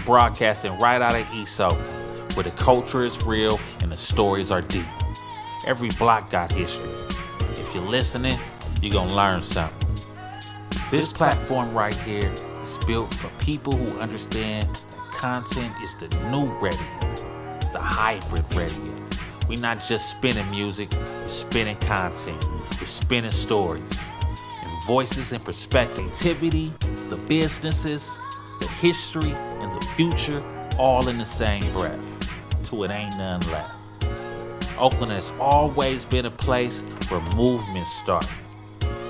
I'm broadcasting right out of East Oakland, where the culture is real and the stories are deep. Every block got history. If you're listening, you're gonna learn something. This platform right here is built for people who understand that content is the new radio, the hybrid radio. We're not just spinning music, we're spinning content, we're spinning stories, and voices and perspectivity, the businesses, the history, and the future, all in the same breath, till it ain't none left. Oakland has always been a place where movements start,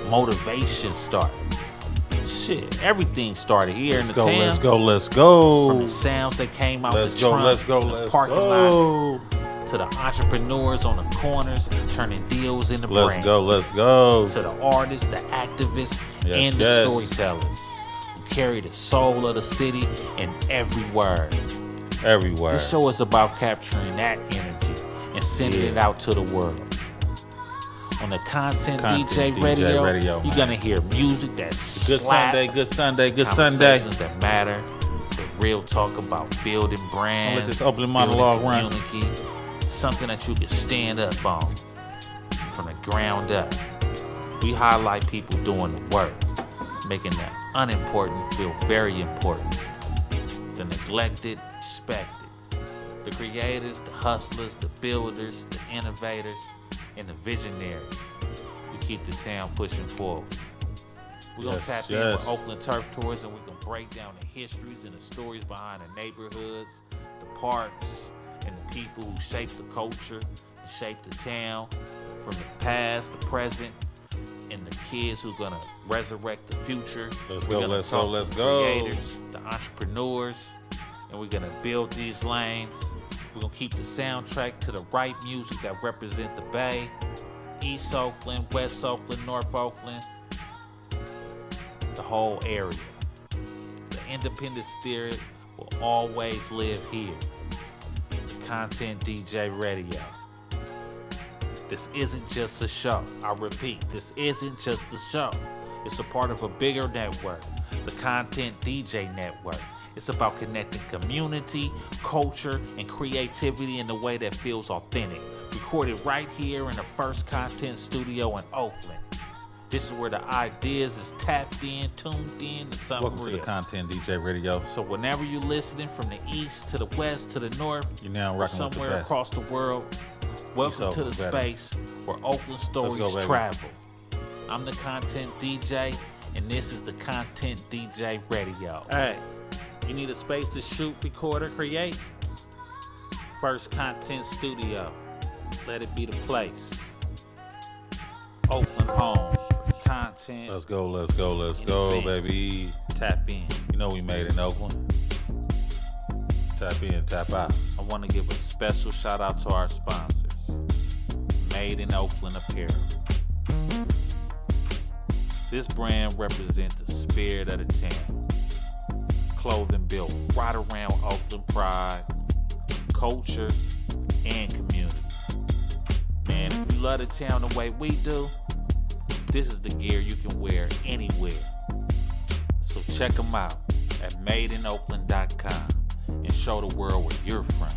motivation started. Shit, everything started here in the town. Let's go. From the sounds that came out the trunk, the parking lots, to the entrepreneurs on the corners turning deals into brands. Let's go. To the artists, the activists, and the storytellers who carry the soul of the city in every word. Everywhere. This show is about capturing that energy and sending it out to the world. On the Content DJ Radio, you're gonna hear music that's Good Sunday. Conversations that matter, the real talk about building brands, Let this opening monologue run. community, something that you can stand up on from the ground up. We highlight people doing the work, making the unimportant feel very important, the neglected respected, the creators, the hustlers, the builders, the innovators, and the visionaries who keep the town pushing forward. We're going to tap in with Oakland Turf Tours, and we're going to break down the histories and the stories behind the neighborhoods, the parks, and the people who shape the culture and shape the town from the past, the present, and the kids who are going to resurrect the future. Let's go. The creators, the entrepreneurs, and we're going to build these lanes. We're going to keep the soundtrack to the right music that represent the Bay, East Oakland, West Oakland, North Oakland, the whole area. The independent spirit will always live here. The Content DJ Radio. This isn't just a show. I repeat, this isn't just a show. It's a part of a bigger network, the Content DJ Network. It's about connecting community, culture, and creativity in a way that feels authentic. Recorded right here in the First Content Studio in Oakland. This is where the ideas is tapped in, tuned in to something Welcome real. to the Content DJ Radio. So whenever you're listening from the east to the west to the north, You're now rocking with the somewhere best. across the world, welcome to the space where Oakland stories travel. I'm the Content DJ, and this is the Content DJ Radio. Hey. You need a space to shoot, record, or create? First Content Studio. Let it be the place. Oakland home for content. Let's go, baby. Tap in. You know we made it in Oakland. Tap in, tap out. I want to give a special shout out to our sponsors. Made in Oakland Apparel. This brand represents the spirit of the town. Clothing built right around Oakland pride, culture, and community. Man, if you love the town the way we do, this is the gear you can wear anywhere. So check them out at madeinoakland.com and show the world where you're from.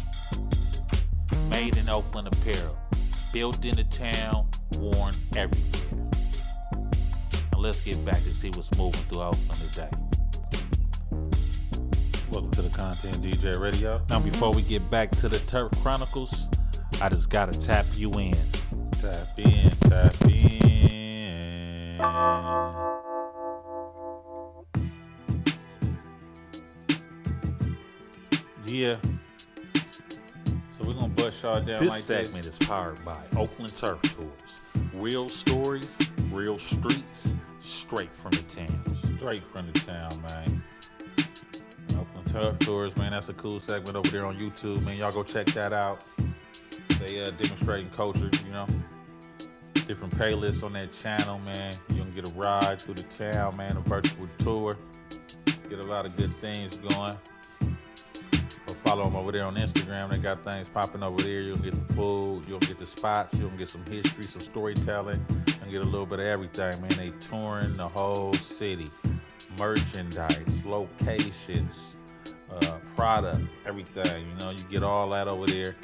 Made in Oakland Apparel, built in the town, worn everywhere. Now let's get back to see what's moving through Oakland today. Welcome to the Content DJ Radio. Now, before we get back to the Turf Chronicles, I just gotta tap you in. Tap in. Yeah. So we're gonna bust y'all down This like segment is powered by Oakland Turf Tours. Real stories, real streets, straight from the town. Straight from the town, man. Oakland Turf Tours, man. That's a cool segment over there on YouTube, man. Y'all go check that out. They demonstrating culture, you know. Different playlists on that channel, man. You can get a ride through the town, man. A virtual tour. Get a lot of good things going. Or follow them over there on Instagram. They got things popping over there. You'll get the food. You'll get the spots. You'll get some history, some storytelling. And get a little bit of everything, man. They touring the whole city. Merchandise, locations, product, everything. You know, you get all that over there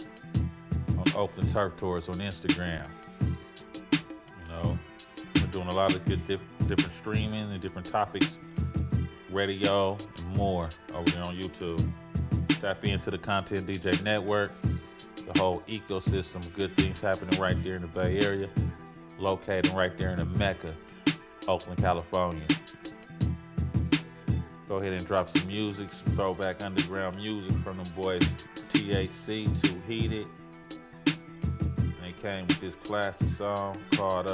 on Oakland Turf Tours on Instagram. You know, we're doing a lot of good different streaming and different topics, radio and more over there on YouTube. Tap into the Content DJ Network, the whole ecosystem of good things happening right there in the Bay Area, located right there in the Mecca, Oakland, California. Go ahead and drop some music, some throwback underground music from them boys THC, Too Heated. And they came with this classic song called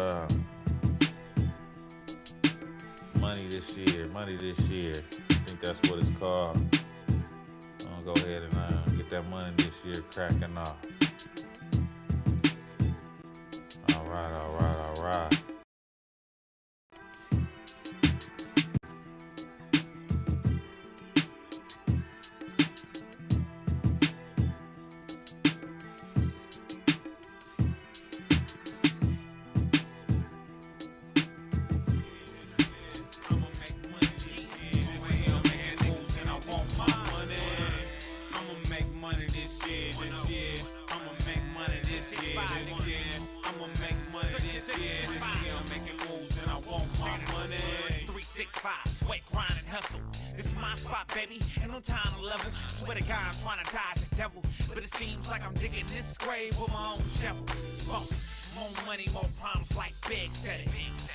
Money This Year. I think that's what it's called. I'm gonna go ahead and get that money this year cracking off. All right. Sweat, grind, and hustle. This is my spot, baby. Ain't no time to level. Swear to God, I'm trying to dodge the devil. But it seems like I'm digging this grave with my own shovel. Smoke. More money, more problems like Big said it.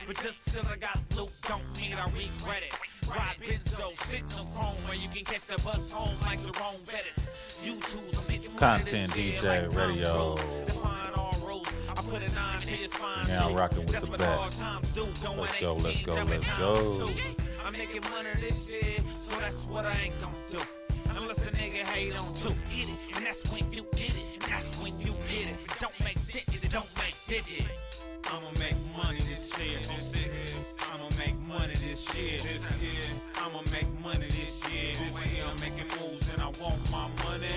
But just cause I got loot don't mean I regret it. Ride Benzo, sitting on chrome where you can catch the bus home like Jerome Bettis. YouTube's I'm making Content DJ Radio. I put it on to your spine. Now rocking with that's the what best. hard times do. Let's go. I'm making money this year, so that's what I ain't gonna do. Unless a nigga hate on two, get it, and that's when you get it, and that's when you hit it. It don't make sense, it don't make digits. I'ma make money this year. I'ma make money this year. I'ma make money this year. I'm making moves and I want my money.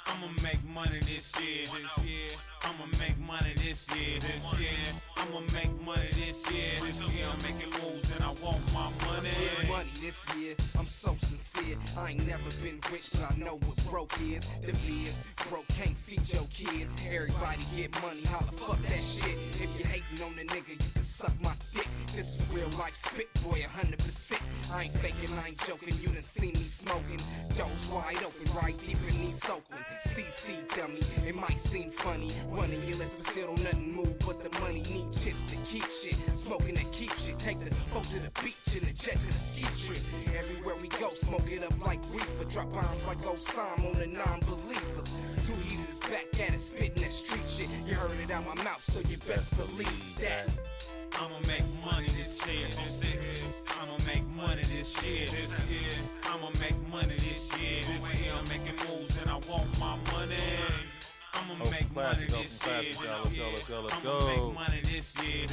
I'ma make money this year. I'ma make money this year. I'ma make money this year. I'm making moves and I want my money. Money this year, I'm so sincere. I ain't never been rich, but I know what broke is. The biz, broke can't feed your kids. Everybody get money, holla, fuck that shit. If you hating on the nigga, you can suck my dick. This is real life spit, boy, 100%. I ain't faking, I ain't joking, you done seen me smoking. Doors wide open, right deep in East Oakland. CC dummy, it might seem funny. Running your list, but still don't nothing move. But the money need chips to keep shit. Smoking that keep shit. Take the boat to the beach and the jet to the ski trip. Everywhere we go, smoke it up like reefer. Drop bombs like Osama on the non-believers. Two heaters back at it, spitting that street shit. You heard it out my mouth, so you best believe that. I'ma make money this year. I'ma make money this year. I'ma make money this year. I'm making moves and I want my money. I'ma make money this year. Let's I'ma make money this year.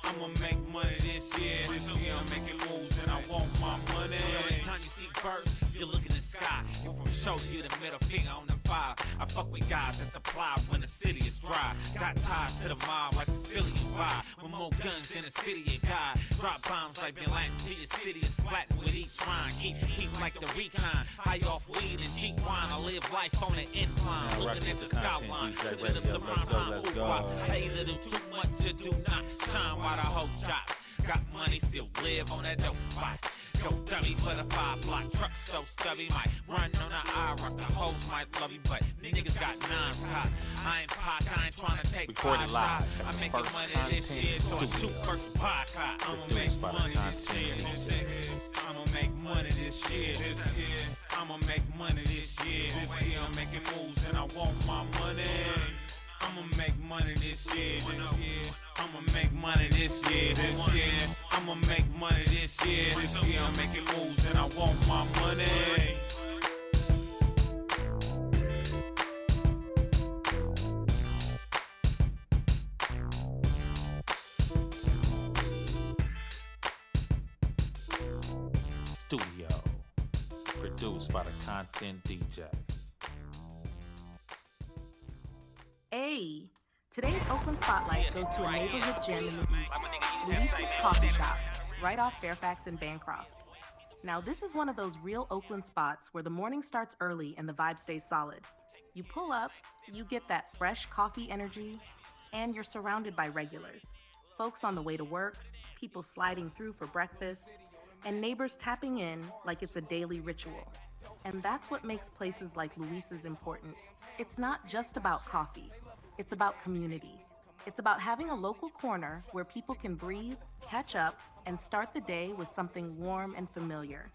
I'ma make money this year. I'm making moves and I want my money. Every time you see birds, you look in the sky. You from show you the middle finger on the fire. I fuck with guys that supply when the city is dry. Got ties to the mob like Sicilian vibe. With more guns than the city of God. Drop bombs like Bin Laden till your city is flattened with each rhyme. Keep heat like the recon. High off weed and cheap wine. I live life on the incline. Looking at the skyline. Looking up to my I either do too much or do not shine while the whole job. Got money, still live on that dope spot. Go dummy for the 5 block. Truck so stubby, might run on the eye rock. The hoes might love you, but niggas got nines hot. I ain't Pac, I ain't trying to take Recorded 5 live shots. at I'm the making First money Content this year, so I Studio. shoot first podcast. I'ma Produced make by the money this year. Content I'ma make money this year. I'ma make money this year. I'm making moves and I want my money. I'ma make money this year. I'ma make money this year. I'ma make money this year. I'm making moves and I want my money. Studio. Produced by the Content DJ. Hey, today's Oakland Spotlight goes to a neighborhood gem in the East, Luis's Coffee Shop, right off Fairfax and Bancroft. Now, this is one of those real Oakland spots where the morning starts early and the vibe stays solid. You pull up, you get that fresh coffee energy, and you're surrounded by regulars. Folks on the way to work, people sliding through for breakfast, and neighbors tapping in like it's a daily ritual. And that's what makes places like Luis's important. It's not just about coffee, it's about community. It's about having a local corner where people can breathe, catch up, and start the day with something warm and familiar.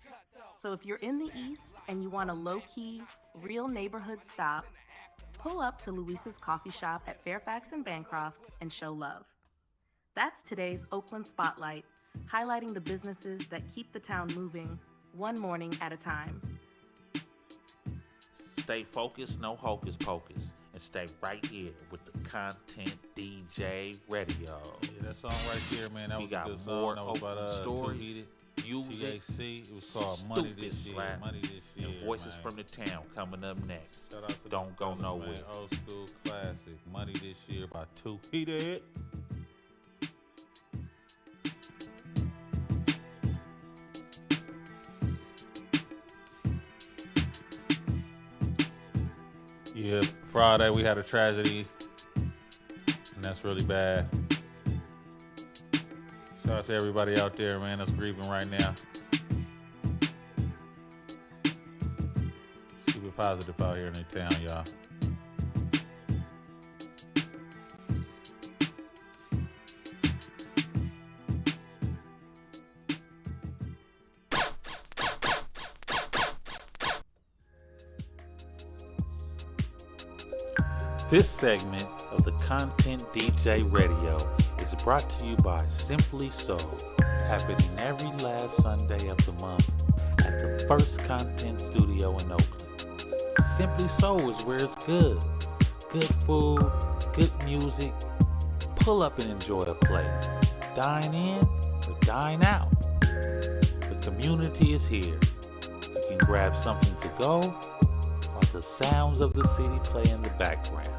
So if you're in the East and you want a low-key, real neighborhood stop, pull up to Luis's coffee shop at Fairfax and Bancroft and show love. That's today's Oakland Spotlight, highlighting the businesses that keep the town moving, one morning at a time. Stay focused, no hocus pocus, and stay right here with the Content DJ Radio. Yeah, that song right there, man, that We was a got good song. more That was about Oakland Too stories, Heated, music, TAC. It was called Money stupid This Year. slap, Money This Year, and voices man. from the town coming up next. Shout out to Don't go them brothers, nowhere. man. Old school classic. Money This Year by Too Heated. Yeah, Friday we had a tragedy, and that's really bad. Shout out to everybody out there, man, that's grieving right now. Keep it positive out here in the town, y'all. This segment of the Content DJ Radio is brought to you by Simply So, happening every last Sunday of the month at the First Content Studio in Oakland. Simply So is where it's good. Good food, good music. Pull up and enjoy a plate. Dine in or dine out. The community is here. You can grab something to go while the sounds of the city play in the background.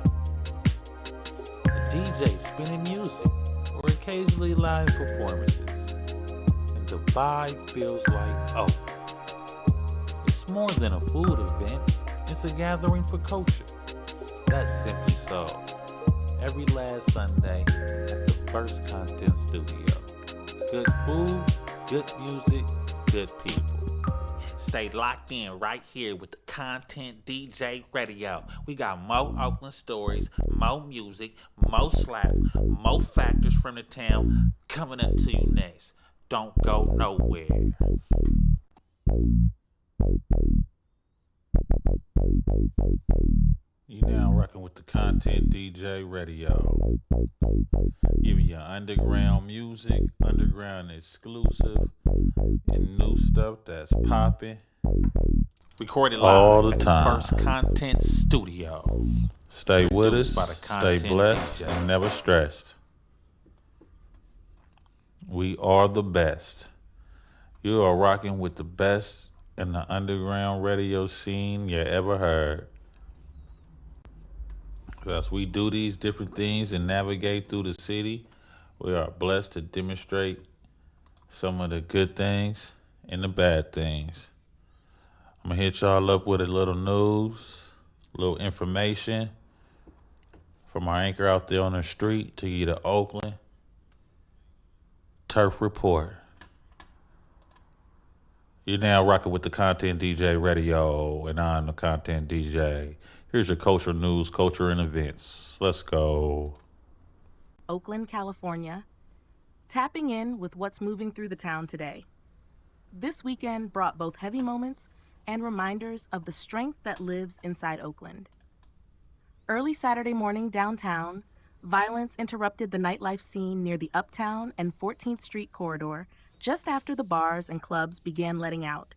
The DJ spinning music or occasionally live performances. And the vibe feels like Oakland. It's more than a food event, it's a gathering for culture. That's Simply So. Every last Sunday at the First Content Studio. Good food, good music, good people. Stay locked in right here with the Content DJ Radio. We got more Oakland stories, more music, more slap, more factors from the town coming up to you next. Don't go nowhere. You now rocking with the Content DJ Radio. Giving you underground music, underground exclusive, and new stuff that's popping. Recorded All live the at time. the First Content Studio. Stay with us, Produced by the stay Content blessed, DJ. and never stressed. We are the best. You are rocking with the best in the underground radio scene you ever heard. As we do these different things and navigate through the city, we are blessed to demonstrate some of the good things and the bad things. I'm going to hit y'all up with a little news, a little information from our anchor out there on the street to you to Oakland. Turf Report. You're now rocking with the Content DJ Radio, and I'm the Content DJ. Here's your culture news, culture, and events. Let's go. Oakland, California, tapping in with what's moving through the town today. This weekend brought both heavy moments and reminders of the strength that lives inside Oakland. Early Saturday morning downtown, violence interrupted the nightlife scene near the Uptown and 14th Street corridor just after the bars and clubs began letting out.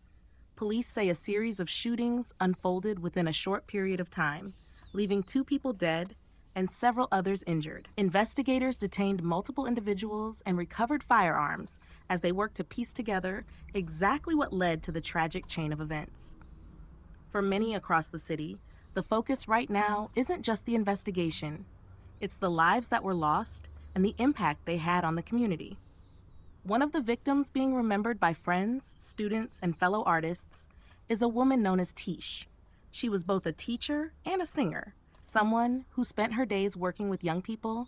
Police say a series of shootings unfolded within a short period of time, leaving 2 people dead and several others injured. Investigators detained multiple individuals and recovered firearms as they worked to piece together exactly what led to the tragic chain of events. For many across the city, the focus right now isn't just the investigation. It's the lives that were lost and the impact they had on the community. One of the victims being remembered by friends, students, and fellow artists is a woman known as Tish. She was both a teacher and a singer, someone who spent her days working with young people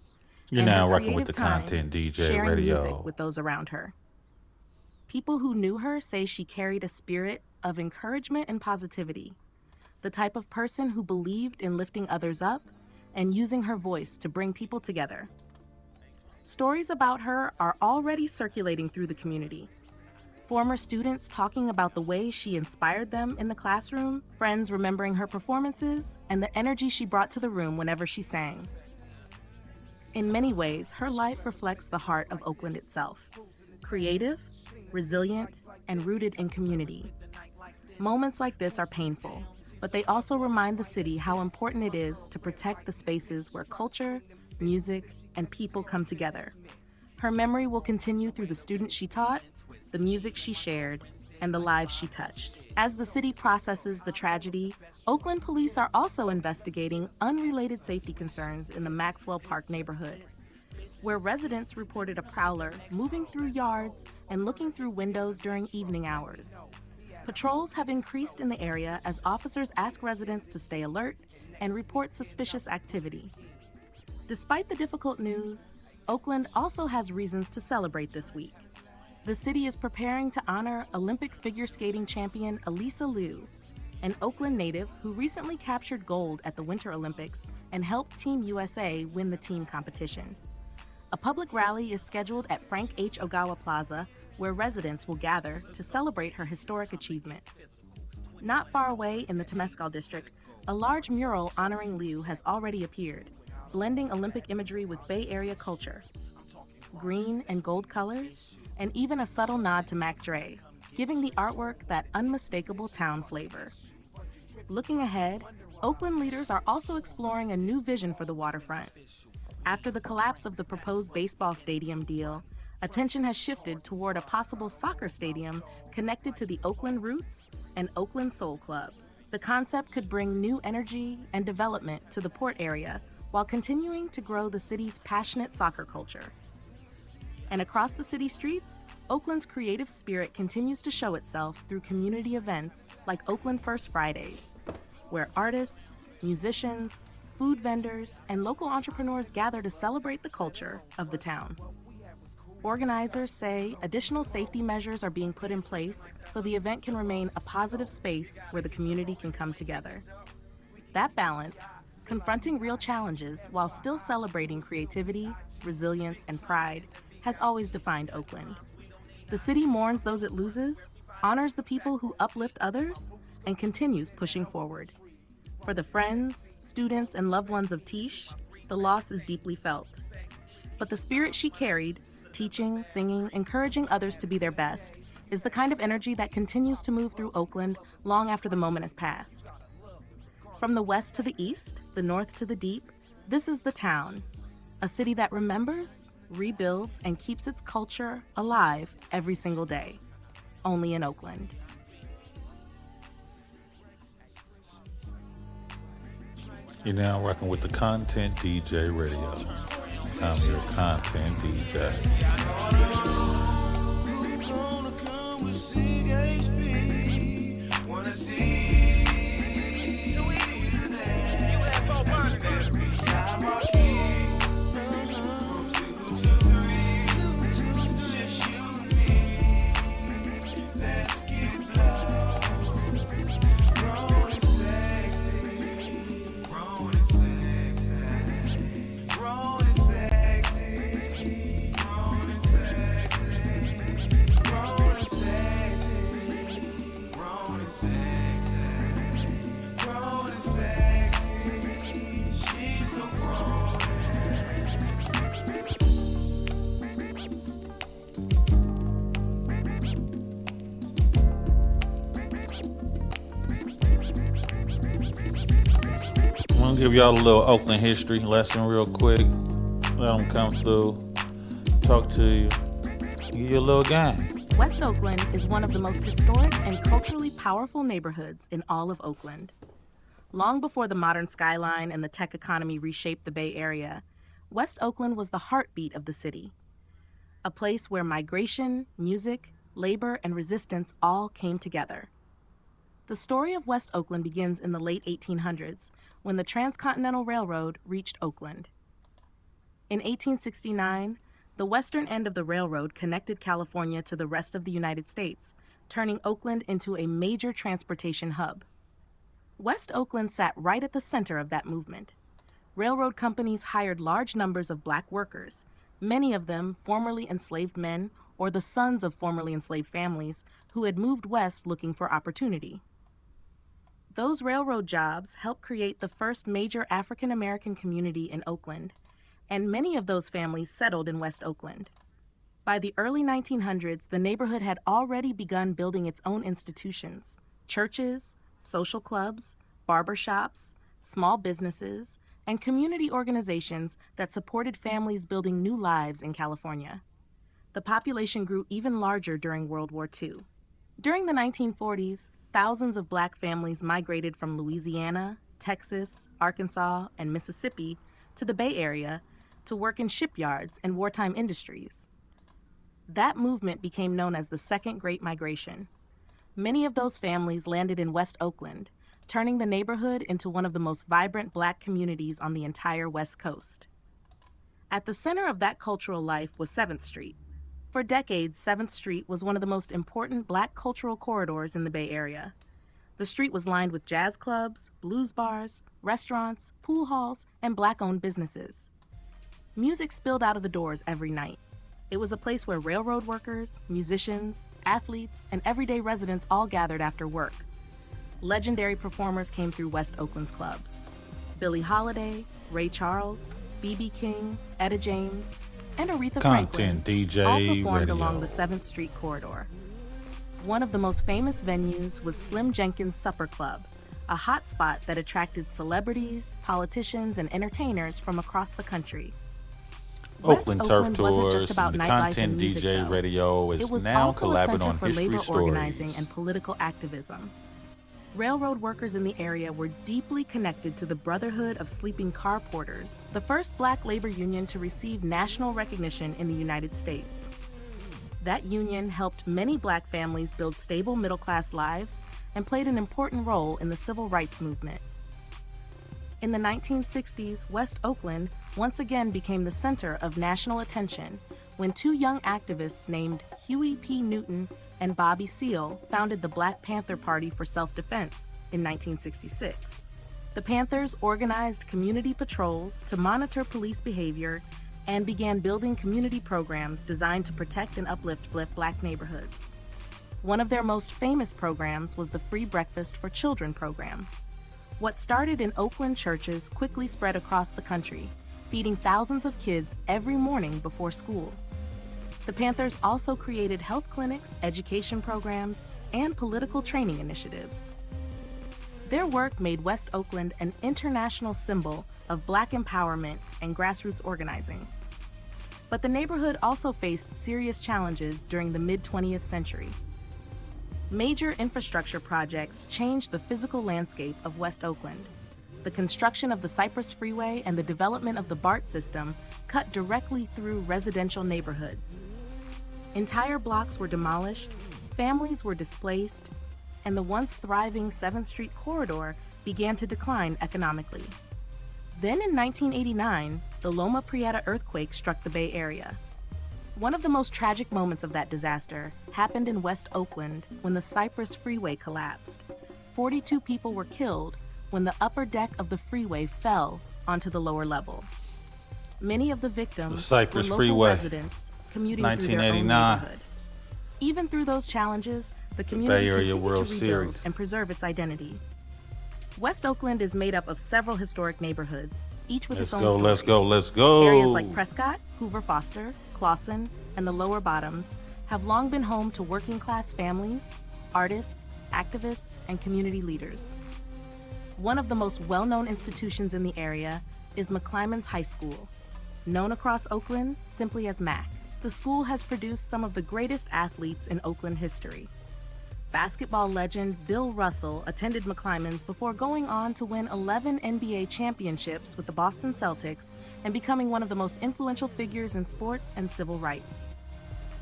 You're and now her rocking with creative the time Content DJ sharing Radio. music with those around her. People who knew her say she carried a spirit of encouragement and positivity, the type of person who believed in lifting others up and using her voice to bring people together. Stories about her are already circulating through the community. Former students talking about the way she inspired them in the classroom, friends remembering her performances, and the energy she brought to the room whenever she sang. In many ways, her life reflects the heart of Oakland itself. Creative, resilient, and rooted in community. Moments like this are painful, but they also remind the city how important it is to protect the spaces where culture, music, and people come together. Her memory will continue through the students she taught, the music she shared, and the lives she touched. As the city processes the tragedy, Oakland police are also investigating unrelated safety concerns in the Maxwell Park neighborhood, where residents reported a prowler moving through yards and looking through windows during evening hours. Patrols have increased in the area as officers ask residents to stay alert and report suspicious activity. Despite the difficult news, Oakland also has reasons to celebrate this week. The city is preparing to honor Olympic figure skating champion Elisa Liu, an Oakland native who recently captured gold at the Winter Olympics and helped Team USA win the team competition. A public rally is scheduled at Frank H. Ogawa Plaza, where residents will gather to celebrate her historic achievement. Not far away in the Temescal district, a large mural honoring Liu has already appeared, blending Olympic imagery with Bay Area culture. Green and gold colors, and even a subtle nod to Mac Dre, giving the artwork that unmistakable town flavor. Looking ahead, Oakland leaders are also exploring a new vision for the waterfront. After the collapse of the proposed baseball stadium deal, attention has shifted toward a possible soccer stadium connected to the Oakland Roots and Oakland Soul Clubs. The concept could bring new energy and development to the port area while continuing to grow the city's passionate soccer culture. And across the city streets, Oakland's creative spirit continues to show itself through community events like Oakland First Fridays, where artists, musicians, food vendors, and local entrepreneurs gather to celebrate the culture of the town. Organizers say additional safety measures are being put in place so the event can remain a positive space where the community can come together. That balance, confronting real challenges while still celebrating creativity, resilience, and pride, has always defined Oakland. The city mourns those it loses, honors the people who uplift others, and continues pushing forward. For the friends, students, and loved ones of Tish, the loss is deeply felt. But the spirit she carried, teaching, singing, encouraging others to be their best, is the kind of energy that continues to move through Oakland long after the moment has passed. From the west to the east, the north to the deep, this is the town, a city that remembers, rebuilds, and keeps its culture alive every single day. Only in Oakland. You're now rocking with the Content DJ Radio. I'm your Content DJ. I'm gonna give y'all a little Oakland history lesson real quick. Let them come through, talk to you, give you a little game. West Oakland is one of the most historic and culturally powerful neighborhoods in all of Oakland. Long before the modern skyline and the tech economy reshaped the Bay Area, West Oakland was the heartbeat of the city. a place where migration, music, labor, and resistance all came together. The story of West Oakland begins in the late 1800s, when the Transcontinental Railroad reached Oakland. In 1869, the western end of the railroad connected California to the rest of the United States, turning Oakland into a major transportation hub. West Oakland sat right at the center of that movement. Railroad companies hired large numbers of black workers, many of them formerly enslaved men or the sons of formerly enslaved families who had moved west looking for opportunity. Those railroad jobs helped create the first major African American community in Oakland, and many of those families settled in West Oakland. By the early 1900s, the neighborhood had already begun building its own institutions: churches, social clubs, barber shops, small businesses, and community organizations that supported families building new lives in California. The population grew even larger during World War II. During the 1940s, thousands of black families migrated from Louisiana, Texas, Arkansas, and Mississippi to the Bay Area to work in shipyards and wartime industries. That movement became known as the Second Great Migration. Many of those families landed in West Oakland, turning the neighborhood into one of the most vibrant black communities on the entire West Coast. At the center of that cultural life was 7th Street. For decades, 7th Street was one of the most important black cultural corridors in the Bay Area. The street was lined with jazz clubs, blues bars, restaurants, pool halls, and black-owned businesses. Music spilled out of the doors every night. It was a place where railroad workers, musicians, athletes, and everyday residents all gathered after work. Legendary performers came through West Oakland's clubs: Billie Holiday, Ray Charles, B.B. King, Etta James, and Aretha Franklin Content DJ all performed Radio. along the 7th Street corridor. One of the most famous venues was Slim Jenkins Supper Club, a hotspot that attracted celebrities, politicians, and entertainers from across the country. West Oakland Turf Oakland wasn't Tours just about and the nightlife Content and music, DJ though. Radio is It was now also a collabing center on for History labor Stories. organizing and political activism. Railroad workers in the area were deeply connected to the Brotherhood of Sleeping Car Porters, the first black labor union to receive national recognition in the United States. That union helped many black families build stable middle-class lives and played an important role in the civil rights movement. In the 1960s, West Oakland once again became the center of national attention when two young activists named Huey P. Newton and Bobby Seale founded the Black Panther Party for Self-Defense in 1966. The Panthers organized community patrols to monitor police behavior and began building community programs designed to protect and uplift black neighborhoods. One of their most famous programs was the Free Breakfast for Children program. What started in Oakland churches quickly spread across the country, feeding thousands of kids every morning before school. The Panthers also created health clinics, education programs, and political training initiatives. Their work made West Oakland an international symbol of black empowerment and grassroots organizing. But the neighborhood also faced serious challenges during the mid-20th century. Major infrastructure projects changed the physical landscape of West Oakland. The construction of the Cypress Freeway and the development of the BART system cut directly through residential neighborhoods. Entire blocks were demolished, families were displaced, and the once thriving 7th Street corridor began to decline economically. Then in 1989, the Loma Prieta earthquake struck the Bay Area. One of the most tragic moments of that disaster happened in West Oakland when the Cypress Freeway collapsed. 42 people were killed when the upper deck of the freeway fell onto the lower level. Many of the victims The Cypress were local Freeway, residents commuting through their own 1989. neighborhood. Even through those challenges, the Bay community Area continued World to rebuild Series. and preserve its identity. West Oakland is made up of several historic neighborhoods, each with Let's its own go, story. let's go, let's go. Areas like Prescott, Hoover Foster, Clawson, and the Lower Bottoms have long been home to working-class families, artists, activists, and community leaders. One of the most well-known institutions in the area is McClymonds High School. Known across Oakland simply as MAC, the school has produced some of the greatest athletes in Oakland history. Basketball legend Bill Russell attended McClymonds before going on to win 11 NBA championships with the Boston Celtics and becoming one of the most influential figures in sports and civil rights.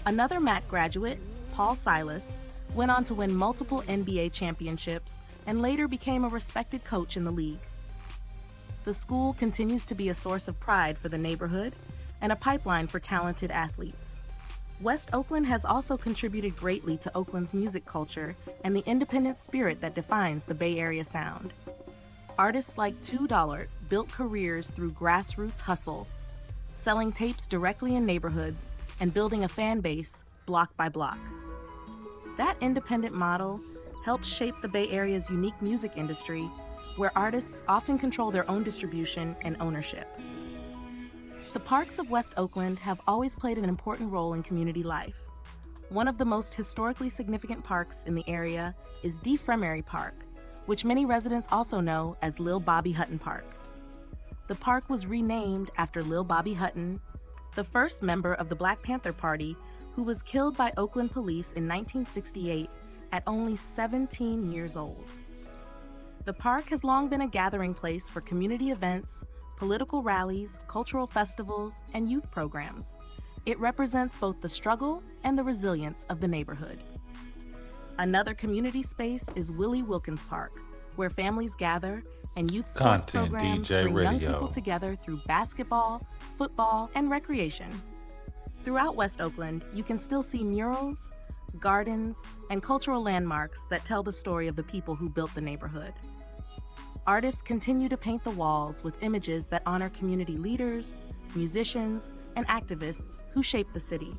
Another Mac graduate, Paul Silas, went on to win multiple NBA championships and later became a respected coach in the league. The school continues to be a source of pride for the neighborhood and a pipeline for talented athletes. West Oakland has also contributed greatly to Oakland's music culture and the independent spirit that defines the Bay Area sound. Artists like $2 built careers through grassroots hustle, selling tapes directly in neighborhoods and building a fan base block by block. That independent model helped shape the Bay Area's unique music industry, where artists often control their own distribution and ownership. The parks of West Oakland have always played an important role in community life. One of the most historically significant parks in the area is DeFremery Park, which many residents also know as Lil Bobby Hutton Park. The park was renamed after Lil Bobby Hutton, the first member of the Black Panther Party who was killed by Oakland police in 1968 at only 17 years old. The park has long been a gathering place for community events, political rallies, cultural festivals, and youth programs. It represents both the struggle and the resilience of the neighborhood. Another community space is Willie Wilkins Park, where families gather and youth sports Content programs DJ bring young Radio. people together through basketball, football, and recreation. Throughout West Oakland, you can still see murals, gardens, and cultural landmarks that tell the story of the people who built the neighborhood. Artists continue to paint the walls with images that honor community leaders, musicians, and activists who shaped the city.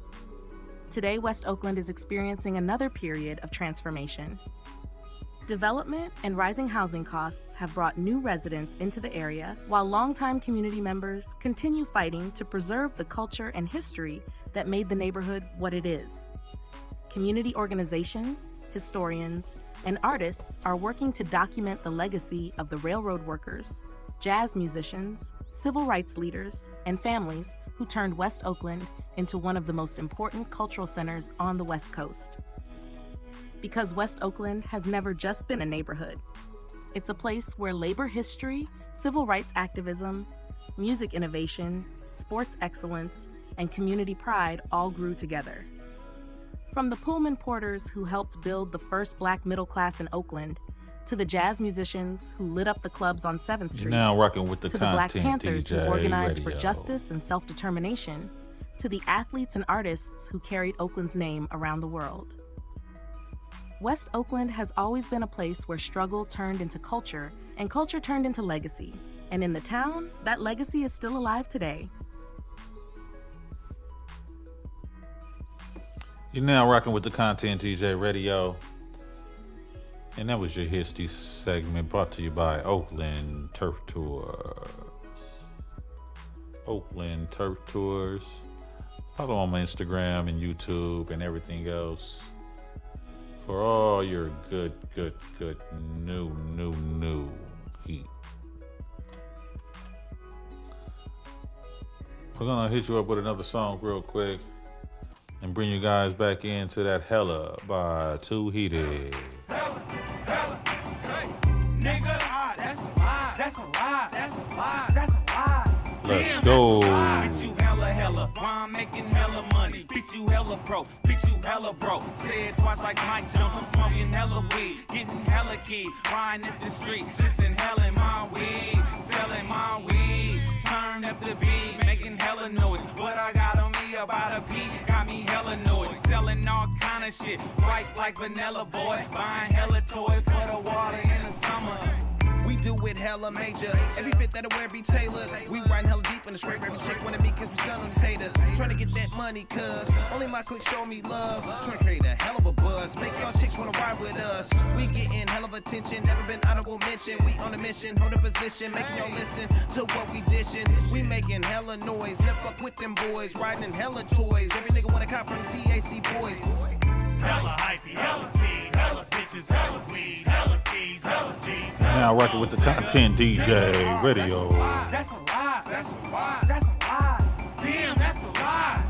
Today, West Oakland is experiencing another period of transformation. Development and rising housing costs have brought new residents into the area, while longtime community members continue fighting to preserve the culture and history that made the neighborhood what it is. Community organizations, historians, and artists are working to document the legacy of the railroad workers, jazz musicians, civil rights leaders, and families who turned West Oakland into one of the most important cultural centers on the West Coast. Because West Oakland has never just been a neighborhood. It's a place where labor history, civil rights activism, music innovation, sports excellence, and community pride all grew together. From the Pullman porters who helped build the first Black middle class in Oakland, to the jazz musicians who lit up the clubs on 7th You're Street, now rocking with the to the Black Content Panthers DJ who organized Radio. for justice and self-determination, to the athletes and artists who carried Oakland's name around the world. West Oakland has always been a place where struggle turned into culture and culture turned into legacy. And in the town, that legacy is still alive today. You're now rocking with the Content DJ Radio. And that was your history segment brought to you by Oakland Turf Tours. Oakland Turf Tours. Follow on my Instagram and YouTube and everything else for all your good new heat. We're gonna hit you up with another song real quick and bring you guys back into that Hella by Too Heated. Nigga, that's a lie, that's a lie, that's a lie, that's a lie. Let's Damn, go. that's a lie. Bitch, you hella, why I'm making hella money? Bitch, you hella broke, bitch, you hella broke. Say it twice like Mike Jones, I'm smoking hella weed, getting hella key, riding up the street, just inhaling my weed, selling my weed. Turn up the beat, making hella noise. What I got on me about a beat, got me hella noise. Selling all kind of shit, white like vanilla boy. Buying hella toys for the water in the summer. We do it hella major. Every fit that I wear be tailored. We riding hella deep in the scrape. Every chick wanted me cause we sell on these haters. Trying to get that money cause only my clique show me love. Trying to create a hell of a buzz. Make y'all chicks wanna ride with us. We getting hell of attention. Never been honorable mention. We on a mission, hold a position. Making y'all listen to what we dishing. We making hella noise. Never fuck with them boys. Riding in hella toys. Every nigga wanna cop from the TAC boys. Hella hypey, hella pee, hella bitches, hella weed, hella keys, hella G's. Now rocking with the Content DJ Radio. That's a lie, that's a lie, that's a lie. Damn, that's a lie.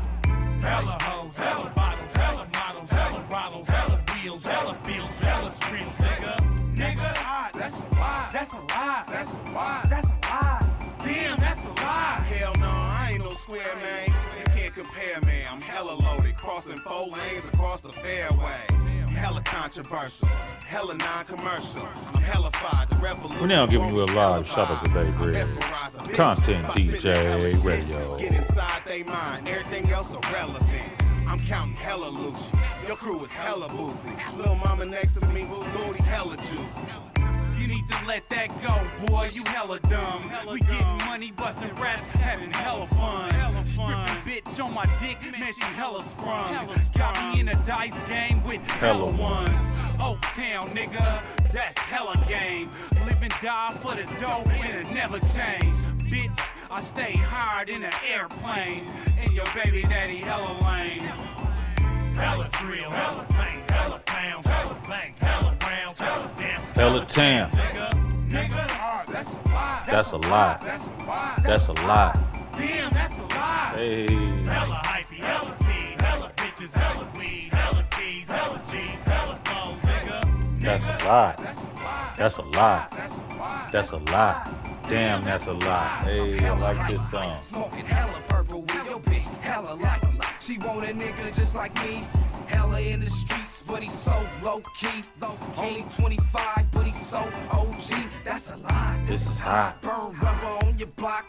Hella hoes, hella bottles, hella models, hella bottles, hella wheels, hella bills, hella screams, nigga. Nigga, that's a lie, that's a lie, that's a lie, that's a lie. Damn, that's a lie. Hell no, I ain't no square, man. You can't compare, man. I'm hella loaded, crossing 4 lanes across the fairway. Hella controversial, hella non-commercial. I'm hellified, the revolution. We're now giving you a live shout out to Bay Bridge. Content DJ Radio. Get inside they mind, everything else irrelevant. I'm counting hella loose. Your crew is hella boozy. Little mama next to me, booty hella juicy. You need to let that go, boy, you hella dumb. We getting money, bustin' raps, having hella fun. Stripping bitch on my dick, man, she hella sprung. Got me in a dice game with hella ones. Oaktown, nigga, that's hella game. Live and die for the dough and it never change. Bitch, I stay hard in an airplane. And your baby daddy hella lame. Hella drill, hella paint, hella pounds, hella blank, hella rounds, hella damn. Hella Tam. Nigga, that's a lot. That's a lot. That's a lot. That's a lot. Damn, that's a lot. Hey. Hella hypey, hella key, hella bitches, hella weed, hella keys, hella G's, hella clothes, nigga. That's a lot. That's a lot. That's a lot. That's a lot. That's a lot. Damn, that's a lot. Hey, I like this song. Smoking hella purple weed, yo bitch hella like me. She want a nigga just like me. Hella in the streets, but he's so low key. Only 25, but he's so OG. That's a lot. This is hot. Burn rubber on your block.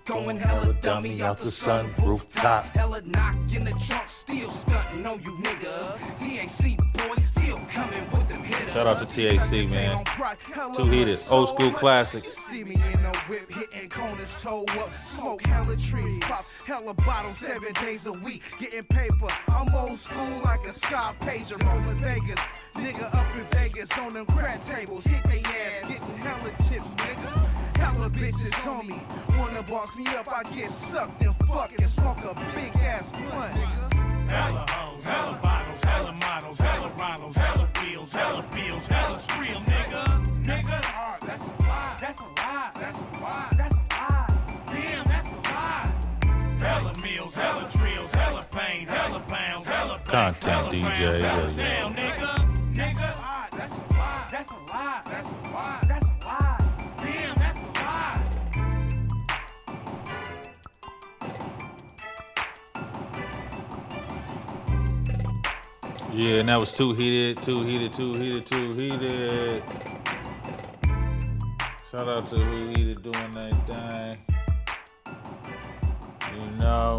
Going hella dummy out the sun rooftop. Hella knock in the trunk, still stunting on you niggas. TAC boys still coming with them hitters. Shout out to TAC, man. 2 Heated, old school classic. You see me in a whip, hitting corners, toe up, smoke hella trees, pop hella bottles 7 days a week, getting paper. I'm old school like a Scott Pager, rolling Vegas. Nigga up in Vegas on them crack tables, hit they ass, getting hella chips, nigga. Hella bitches on me, wanna boss me up, I get sucked and fuck and smoke a big ass blunt, nigga. Hella hoes, hella bottles, hella models, hella Ronalds, hella wheels, hella bills, hella scream, nigga. Nigga, that's a lot. That's a lot. That's a lot. That's a lot. Damn, that's a lot. Hella meals, hella drills, hella pain, hella pounds, hella Content hella DJ rounds, hella Radio. down, nigga. Nigga, that's a lot. That's a lot. That's a lot. That's a lot. Damn, that's a lot. Yeah, and that was 2 Heated, 2 Heated, 2 Heated, 2 Heated. Shout out to 2 Heated doing that thing. You know,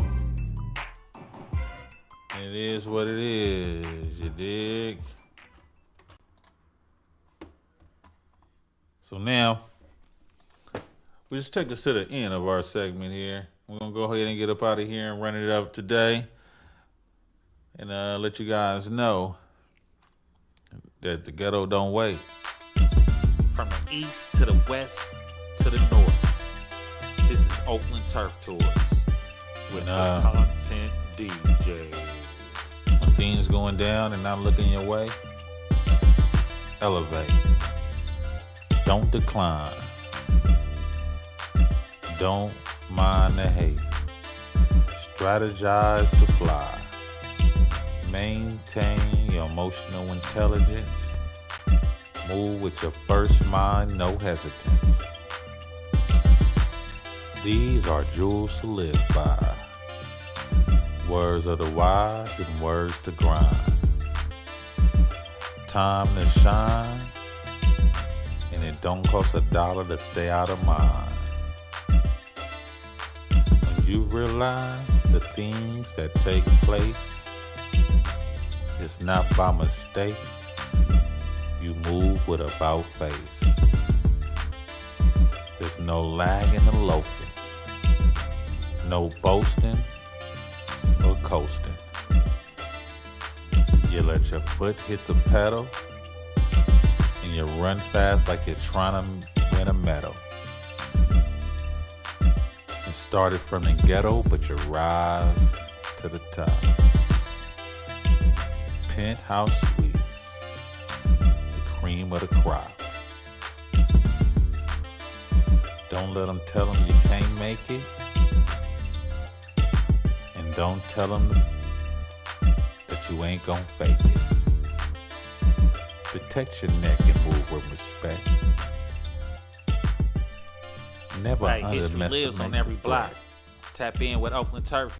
it is what it is, you dig? So now, we just take us to the end of our segment here. We're going to go ahead and get up out of here and run it up today. And let you guys know that the ghetto don't wait. From the east to the west to the north. This is Oakland Turf Tours with the Content DJ. When things going down and not looking your way, elevate. Don't decline. Don't mind the hate. Strategize to fly. Maintain your emotional intelligence. Move with your first mind, no hesitance. These are jewels to live by. Words of the wise and words to grind. Time to shine, and it don't cost $1 to stay out of mind. When you realize the things that take place, it's not by mistake. You move with about face. There's no lagging and loafing. No boasting or coasting. You let your foot hit the pedal and you run fast like you're trying to win a medal. You started from the ghetto, but you rise to the top. Penthouse Suites, the cream of the crop. Don't let them tell them you can't make it. And don't tell them that you ain't gonna fake it. Protect your neck and move with respect. Never Hey, history underestimate lives on the every threat. block. Tap in with Oakland Turf.